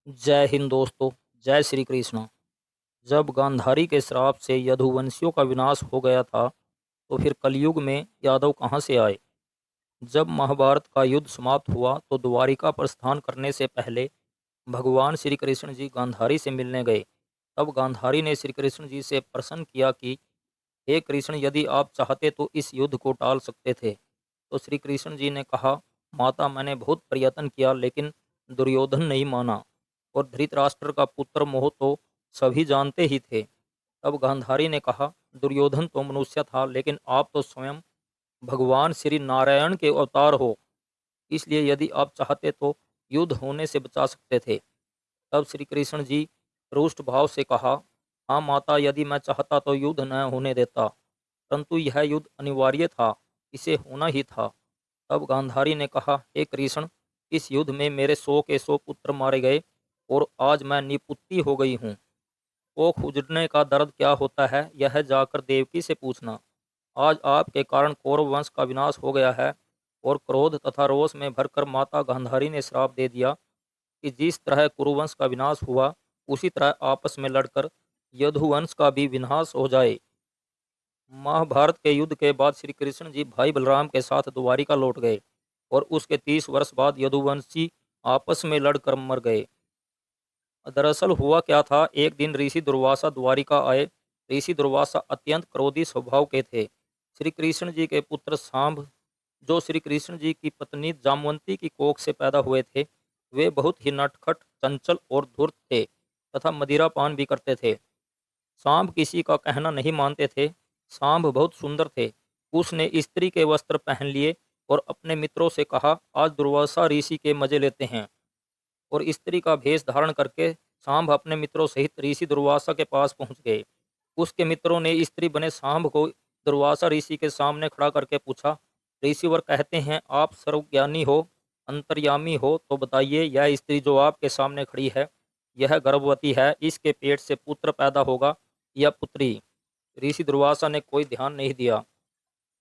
जय हिंद दोस्तों। जय श्री कृष्ण। जब गांधारी के श्राप से यदुवंशियों का विनाश हो गया था तो फिर कलयुग में यादव कहाँ से आए। जब महाभारत का युद्ध समाप्त हुआ तो द्वारिका प्रस्थान करने से पहले भगवान श्री कृष्ण जी गांधारी से मिलने गए। तब गांधारी ने श्री कृष्ण जी से प्रश्न किया कि हे कृष्ण, यदि आप चाहते तो इस युद्ध को टाल सकते थे। तो श्री कृष्ण जी ने कहा, माता, मैंने बहुत प्रयत्न किया लेकिन दुर्योधन नहीं माना, और धृतराष्ट्र का पुत्र मोह तो सभी जानते ही थे। तब गांधारी ने कहा, दुर्योधन तो मनुष्य था लेकिन आप तो स्वयं भगवान श्री नारायण के अवतार हो, इसलिए यदि आप चाहते तो युद्ध होने से बचा सकते थे। तब श्री कृष्ण जी रुष्ट भाव से कहा, हाँ माता, यदि मैं चाहता तो युद्ध न होने देता, परंतु यह युद्ध अनिवार्य था, इसे होना ही था। तब गांधारी ने कहा, हे कृष्ण, इस युद्ध में मेरे 100 के 100 पुत्र मारे गए और आज मैं निपुत्ति हो गई हूँ। कोख उजड़ने का दर्द क्या होता है, यह जाकर देवकी से पूछना। आज आपके कारण कौरव वंश का विनाश हो गया है। और क्रोध तथा रोष में भरकर माता गांधारी ने श्राप दे दिया कि जिस तरह कुरुवंश का विनाश हुआ, उसी तरह आपस में लड़कर यदुवंश का भी विनाश हो जाए। महाभारत के युद्ध के बाद श्री कृष्ण जी भाई बलराम के साथ द्वारिका लौट गए और उसके 30 वर्ष बाद यदुवंशी आपस में लड़कर मर गए। दरअसल हुआ क्या था, एक दिन ऋषि दुर्वासा द्वारिका आए। ऋषि दुर्वासा अत्यंत क्रोधी स्वभाव के थे। श्री कृष्ण जी के पुत्र सांब, जो श्री कृष्ण जी की पत्नी जामवंती की कोख से पैदा हुए थे, वे बहुत ही नटखट, चंचल और धूर्त थे तथा मदिरापान भी करते थे। सांब किसी का कहना नहीं मानते थे। सांब बहुत सुंदर थे। उसने स्त्री के वस्त्र पहन लिए और अपने मित्रों से कहा, आज दुर्वासा ऋषि के मजे लेते हैं। और स्त्री का भेष धारण करके सांब अपने मित्रों सहित ऋषि दुर्वासा के पास पहुंच गए। उसके मित्रों ने स्त्री बने सांब को दुर्वासा ऋषि के सामने खड़ा करके पूछा, ऋषिवर कहते हैं आप सर्वज्ञानी हो, अंतर्यामी हो, तो बताइए, यह स्त्री जो आपके सामने खड़ी है, यह गर्भवती है, इसके पेट से पुत्र पैदा होगा या पुत्री। ऋषि दुर्वासा ने कोई ध्यान नहीं दिया,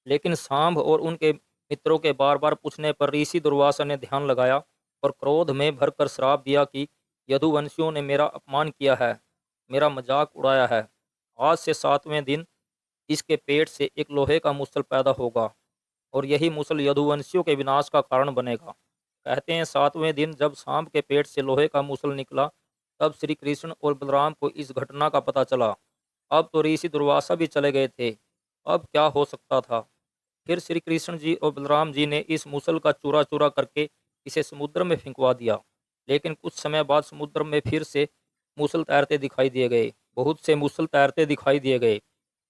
लेकिन सांब और उनके मित्रों के बार बार पूछने पर ऋषि दुर्वासा ने ध्यान लगाया और क्रोध में भरकर श्राप दिया कि यदुवंशियों ने मेरा अपमान किया है, मेरा मजाक उड़ाया है। आज से 7वें दिन इसके पेट से एक लोहे का मुसल पैदा होगा और यही मुसल यदुवंशियों के विनाश का कारण बनेगा। कहते हैं 7वें दिन जब सांब के पेट से लोहे का मुसल निकला, तब श्री कृष्ण और बलराम को इस घटना का पता चला। अब तो ऋषि दुर्वासा भी चले गए थे, अब क्या हो सकता था। फिर श्री कृष्ण जी और बलराम जी ने इस मुसल का चूरा चूरा करके इसे समुद्र में फेंकवा दिया। लेकिन कुछ समय बाद समुद्र में फिर से मुसल तैरते दिखाई दिए गए। बहुत से मुसल तैरते दिखाई दिए गए।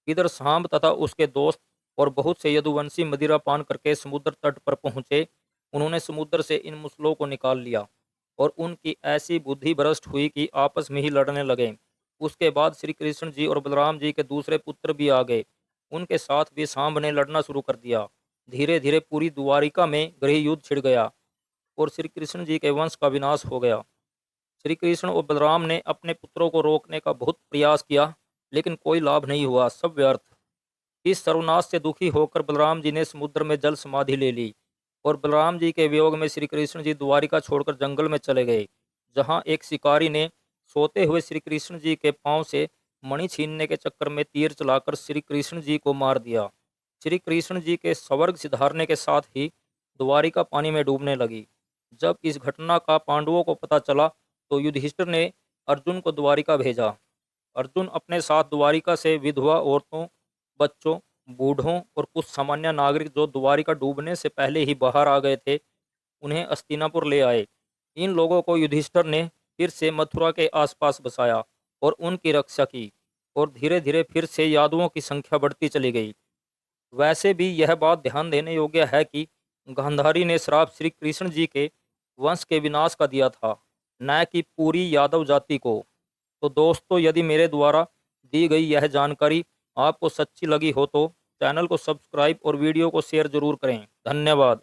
इधर सांब तथा उसके दोस्त और बहुत से यदुवंशी मदिरा पान करके समुद्र तट पर पहुंचे। उन्होंने समुद्र से इन मुसलों को निकाल लिया और उनकी ऐसी बुद्धि भ्रष्ट हुई कि आपस में ही लड़ने लगे। उसके बाद श्री कृष्ण जी और बलराम जी के दूसरे पुत्र भी आ गए। उनके साथ भी सांब ने लड़ना शुरू कर दिया। धीरे धीरे पूरी द्वारिका में गृह युद्ध छिड़ गया और श्री कृष्ण जी के वंश का विनाश हो गया। श्री कृष्ण और बलराम ने अपने पुत्रों को रोकने का बहुत प्रयास किया, लेकिन कोई लाभ नहीं हुआ, सब व्यर्थ। इस सर्वनाश से दुखी होकर बलराम जी ने समुद्र में जल समाधि ले ली और बलराम जी के वियोग में श्री कृष्ण जी द्वारिका छोड़कर जंगल में चले गए, जहां एक शिकारी ने सोते हुए श्री कृष्ण जी के पांव से मणि छीनने के चक्कर में तीर चलाकर श्री कृष्ण जी को मार दिया। श्री कृष्ण जी के स्वर्ग सिधारने के साथ ही द्वारिका पानी में डूबने लगी। जब इस घटना का पांडवों को पता चला तो युधिष्ठिर ने अर्जुन को द्वारिका भेजा। अर्जुन अपने साथ द्वारिका से विधवा औरतों, बच्चों, बूढ़ों और कुछ सामान्य नागरिक जो द्वारिका डूबने से पहले ही बाहर आ गए थे, उन्हें अस्तिनापुर ले आए। इन लोगों को युधिष्ठिर ने फिर से मथुरा के आसपास बसाया और उनकी रक्षा की, और धीरे धीरे फिर से यादवों की संख्या बढ़ती चली गई। वैसे भी यह बात ध्यान देने योग्य है कि गांधारी ने श्राप श्री कृष्ण जी के वंश के विनाश का दिया था, न कि पूरी यादव जाति को। तो दोस्तों, यदि मेरे द्वारा दी गई यह जानकारी आपको सच्ची लगी हो तो चैनल को सब्सक्राइब और वीडियो को शेयर जरूर करें। धन्यवाद।